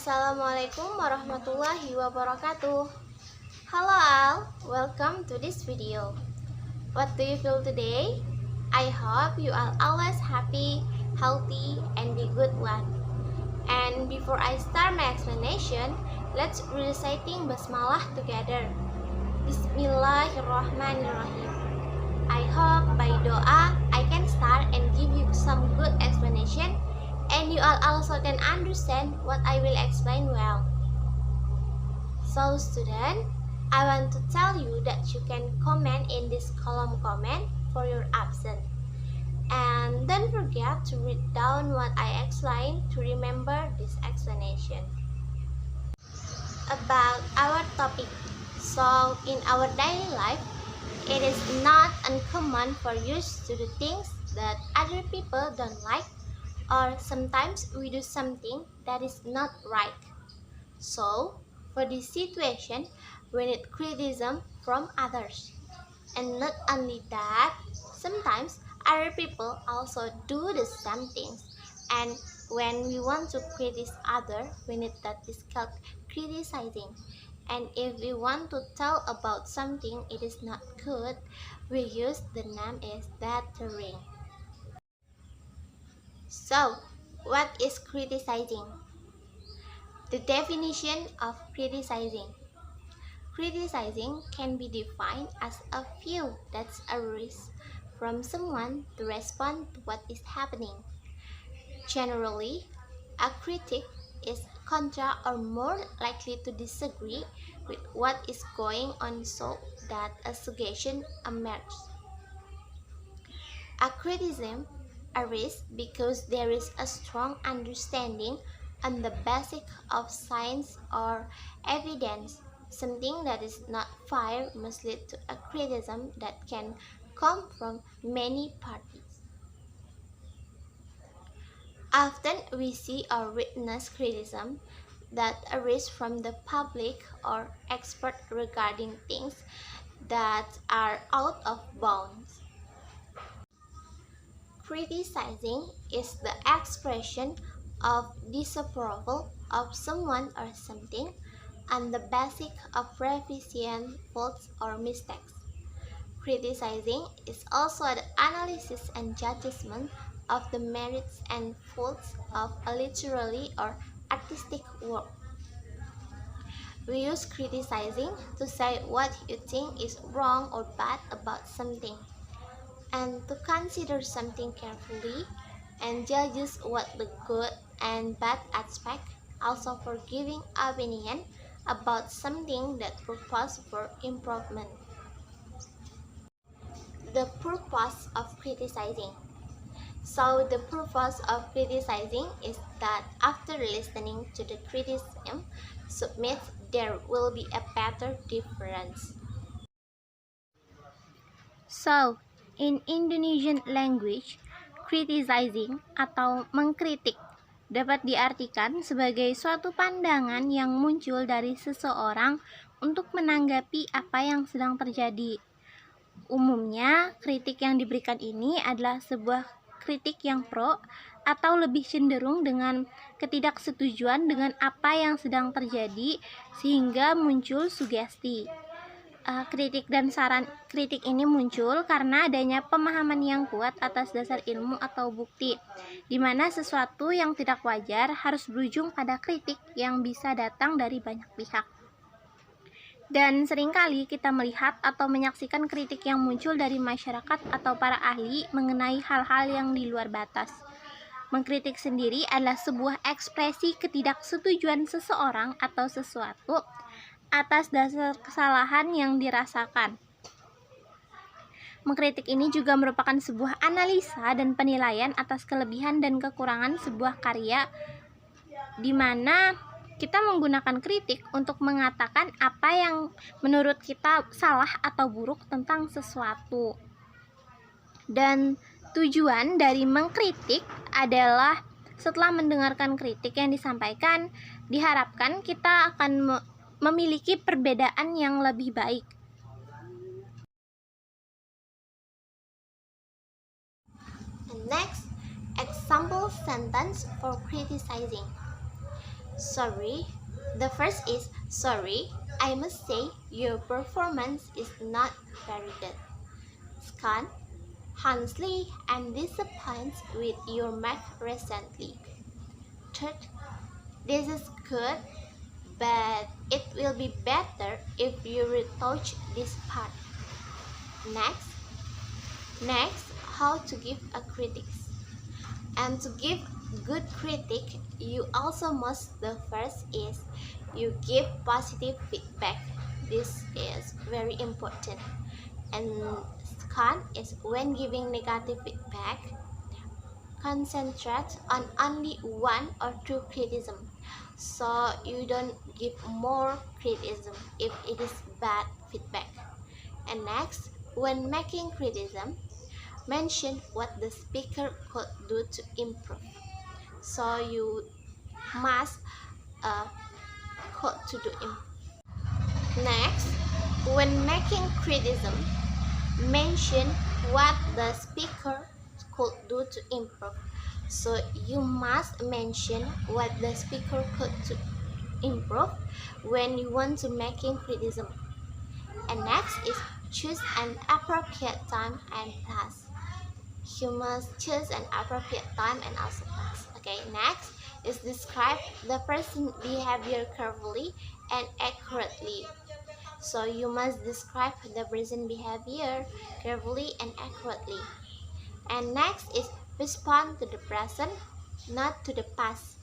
Assalamualaikum warahmatullahi wabarakatuh. Hello all, welcome to this video. What do you feel today? I hope you are always happy, healthy, and the good one. And before I start my explanation, let's reciting basmalah together. Bismillahirrahmanirrahim. I hope by doa I can start and give you some good explanation, and you all also can understand what I will explain well. So student, I want to tell you that you can comment in this column comment for your absent. And don't forget to read down what I explain to remember this explanation. About our topic. So in our daily life, it is not uncommon for us to do things that other people don't like, or sometimes we do something that is not right. So, for this situation, we need criticism from others. And not only that, sometimes other people also do the same things. And when we want to criticize others, we need that is called criticizing. And if we want to tell about something it is not good, we use the name is battering. So, what is criticizing? The definition of criticizing. Criticizing can be defined as a view that's a risk from someone to respond to what is happening. Generally, a critic is contra or more likely to disagree with what is going on so that a suggestion emerges. A criticism arises because there is a strong understanding on the basis of science or evidence. Something that is not fair must lead to a criticism that can come from many parties. Often we see or witness criticism that arises from the public or expert regarding things that are out of bounds. Criticizing is the expression of disapproval of someone or something on the basis of previous faults or mistakes. Criticizing is also the analysis and judgment of the merits and faults of a literary or artistic work. We use criticizing to say what you think is wrong or bad about something, and to consider something carefully and judges what the good and bad aspect, also for giving opinion about something that purpose for improvement. The purpose of criticizing. So the purpose of criticizing is that after listening to the criticism submit, there will be a better difference. So, in Indonesian language, criticizing atau mengkritik dapat diartikan sebagai suatu pandangan yang muncul dari seseorang untuk menanggapi apa yang sedang terjadi. Umumnya, kritik yang diberikan ini adalah sebuah kritik yang pro atau lebih cenderung dengan ketidaksetujuan dengan apa yang sedang terjadi sehingga muncul sugesti. Kritik dan saran kritik ini muncul karena adanya pemahaman yang kuat atas dasar ilmu atau bukti, di mana sesuatu yang tidak wajar harus berujung pada kritik yang bisa datang dari banyak pihak. Dan seringkali kita melihat atau menyaksikan kritik yang muncul dari masyarakat atau para ahli mengenai hal-hal yang di luar batas. Mengkritik sendiri adalah sebuah ekspresi ketidaksetujuan seseorang atau sesuatu atas dasar kesalahan yang dirasakan. Mengkritik ini juga merupakan sebuah analisa dan penilaian atas kelebihan dan kekurangan sebuah karya, di mana kita menggunakan kritik untuk mengatakan apa yang menurut kita salah atau buruk tentang sesuatu. Dan tujuan dari mengkritik adalah setelah mendengarkan kritik yang disampaikan, diharapkan kita akan memiliki perbedaan yang lebih baik. And next, example sentence for criticizing. Sorry. The first is sorry. I must say your performance is not very good. Second, honestly, I'm disappointed with your math recently. Third, this is good, but it will be better if you retouch this part. Next, how to give a critic. And to give good critic, you also must, the first is you give positive feedback. This is very important. And second is when giving negative feedback, concentrate on only one or two criticism. So you don't give more criticism if it is bad feedback. And next, when making criticism, mention what the speaker could do to improve. So you must could to do improve. Next, when making criticism, mention what the speaker could do to improve. So you must mention what the speaker could to improve when you want to making criticism. And next is choose an appropriate time and place. You must choose an appropriate time and also place. Okay, next is describe the person's behavior carefully and accurately. So you must describe the present behavior carefully and accurately. And next is respond to the present, not to the past.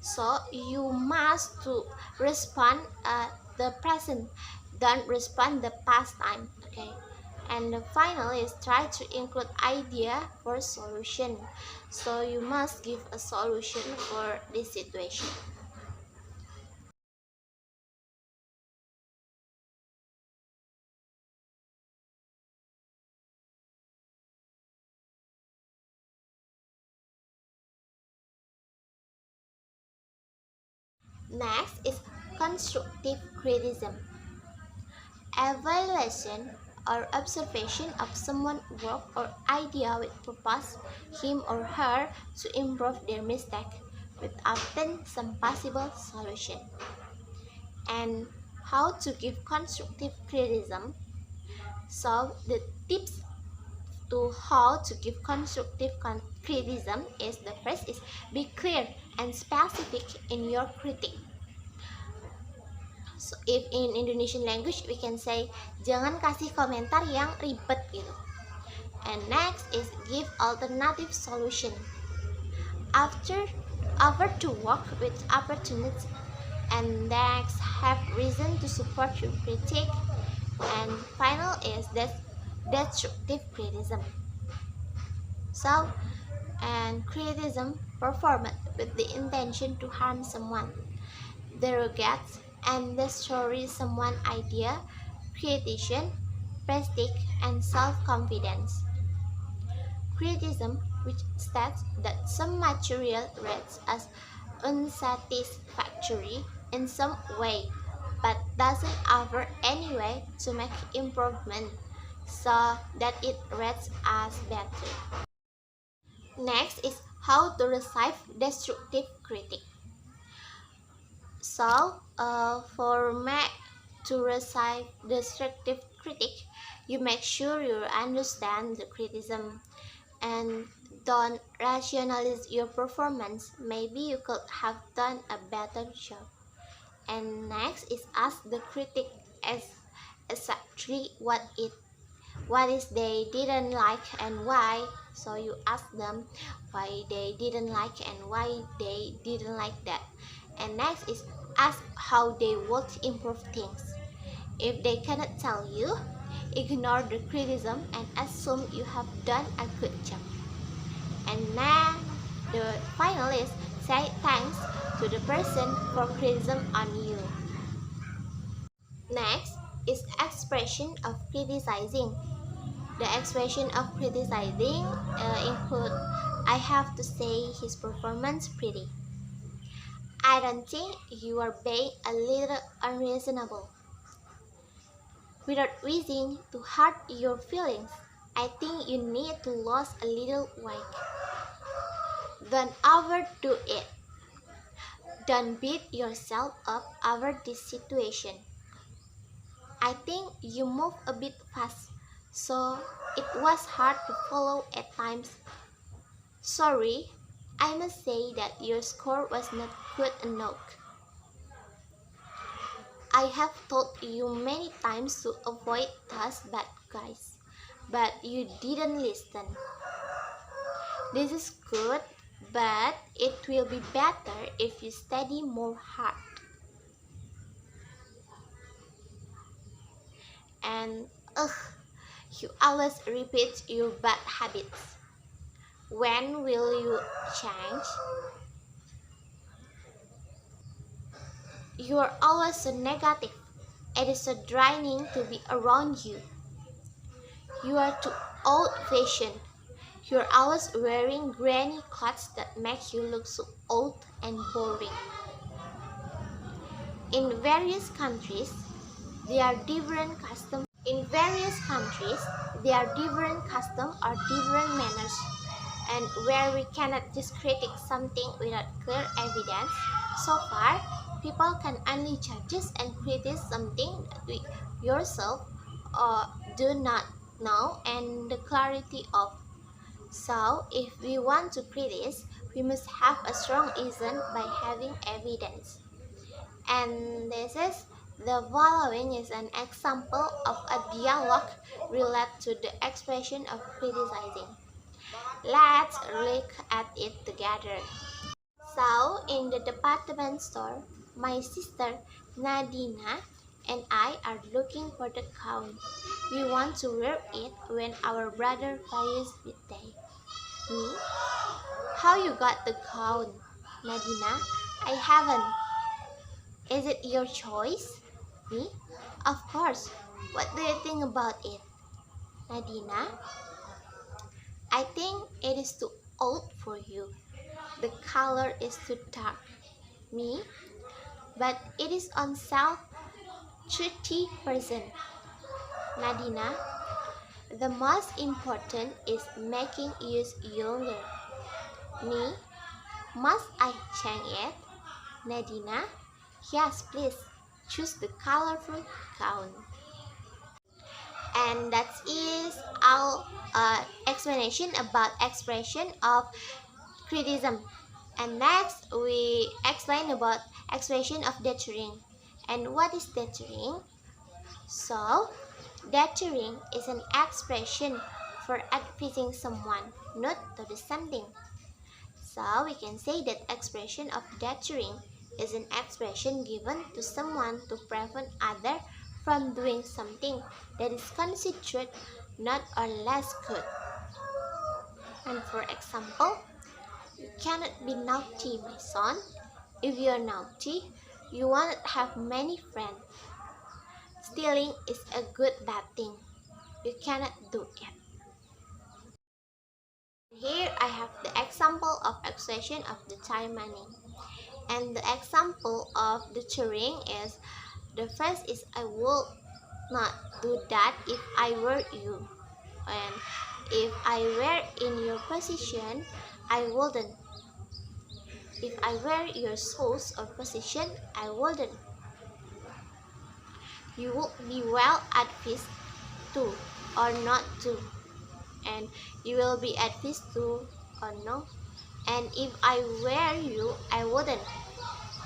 So you must to respond the present, don't respond the past time. Okay. And the final is try to include idea for solution. So you must give a solution for this situation. Next is constructive criticism. Evaluation or observation of someone's work or idea will propose him or her to improve their mistake with often some possible solution. And how to give constructive criticism. So the tips to how to give constructive criticism is the first is be clear and specific in your critique. So if in Indonesian language we can say jangan kasih komentar yang ribet gitu. And next is give alternative solution. After to work with opportunities. And next have reason to support your critique. And final is destructive criticism. So and criticism performed with the intention to harm someone, derogate and destroy someone's idea, creation, prestige, and self-confidence. Criticism, which states that some material reads as unsatisfactory in some way, but doesn't offer any way to make improvement so that it reads as better. Next is how to receive destructive critique. So, to receive destructive critique, you make sure you understand the criticism and don't rationalize your performance. Maybe you could have done a better job. And next is ask the critic as exactly what is they didn't like and why. So you ask them why they didn't like and why they didn't like that. And next is ask how they would improve things. If they cannot tell you, ignore the criticism and assume you have done a good job. And then the final is say thanks to the person for criticism on you. Next is expression of criticizing. The expression of criticizing include I have to say his performance pretty. I don't think you are being a little unreasonable. Without wishing to hurt your feelings, I think you need to lose a little weight. Don't overdo it. Don't beat yourself up over this situation. I think you move a bit fast, so it was hard to follow at times. Sorry, I must say that your score was not good enough. I have told you many times to avoid those bad guys, but you didn't listen. This is good, but it will be better if you study more hard. And ugh, you always repeat your bad habits. When will you change? You are always so negative. It is so draining to be around you. You are too old-fashioned. You are always wearing granny clothes that make you look so old and boring. In various countries, there are different customs. In various countries, there are different customs or different manners, and where we cannot just critique something without clear evidence. So far, people can only judge and criticize something that we yourself do not know and the clarity of. So, if we want to criticize, we must have a strong reason by having evidence. And this is the following is an example of a dialogue related to the expression of criticizing. Let's look at it together. So, in the department store, my sister Nadina and I are looking for the gown. We want to wear it when our brother Faiz birthday. Me? How you got the gown? Nadina? I haven't. Is it your choice? Me? Of course. What do you think about it? Nadina? I think it is too old for you. The color is too dark. Me? But it is on sale 30%. Nadina? The most important is making you younger. Me? Must I change it? Nadina? Yes, please. Choose the colorful gown. And that is our explanation about expression of criticism. And next we explain about expression of deterring. And what is deterring? So, deterring is an expression for advising someone not to do something. So we can say that expression of deterring is an expression given to someone to prevent other from doing something that is considered not or less good. And for example, you cannot be naughty, my son. If you are naughty, you won't have many friends. Stealing is a good bad thing. You cannot do it. Here I have the example of expression of the time money. And the example of the cheering is the first is I will not do that if I were you. And if I were in your position, I wouldn't. If I were your source or position, I wouldn't. You would be well advised to or not to. And you will be advised to or no. And if I were you, I wouldn't.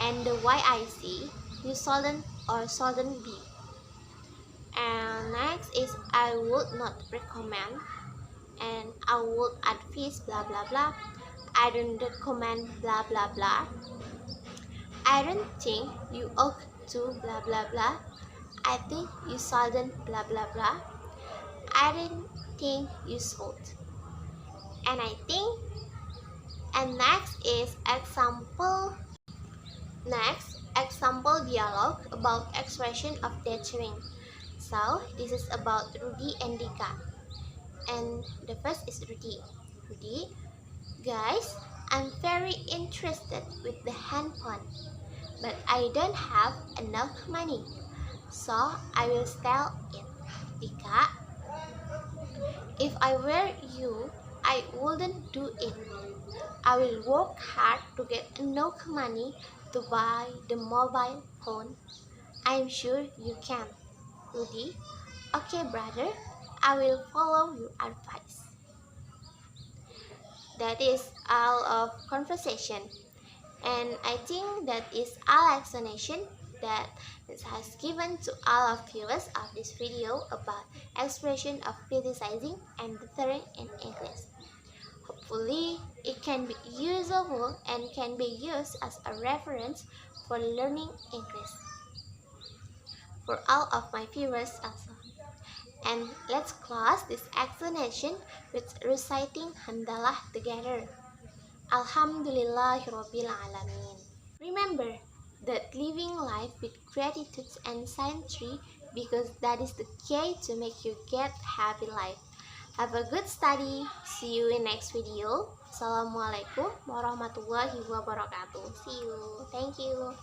And the why I see, you shouldn't or shouldn't be. And next is I would not recommend, and I would advise blah blah blah. I don't recommend blah blah blah. I don't think you ought to blah blah blah. I think you shouldn't blah blah blah. I don't think you should. And I think. And next is example. Next, example dialogue about expression of deterring. So, this is about Rudy and Dika. And the first is Rudy. Rudy, guys, I'm very interested with the handphone, but I don't have enough money, so I will sell it. Dika, if I were you, I wouldn't do it. I will work hard to get enough money to buy the mobile phone? I'm sure you can. Rudy, okay, brother, I will follow your advice. That is all of conversation. And I think that is all explanation that it has given to all of viewers of this video about expression of criticizing and deterring in English. Hopefully, it can be usable and can be used as a reference for learning English for all of my viewers also. And let's close this explanation with reciting Hamdalah together. Alhamdulillahirabbil alamin. Remember that living life with gratitude and sanctity because that is the key to make you get happy life. Have a good study. See you in next video. Assalamualaikum warahmatullahi wabarakatuh. See you. Thank you.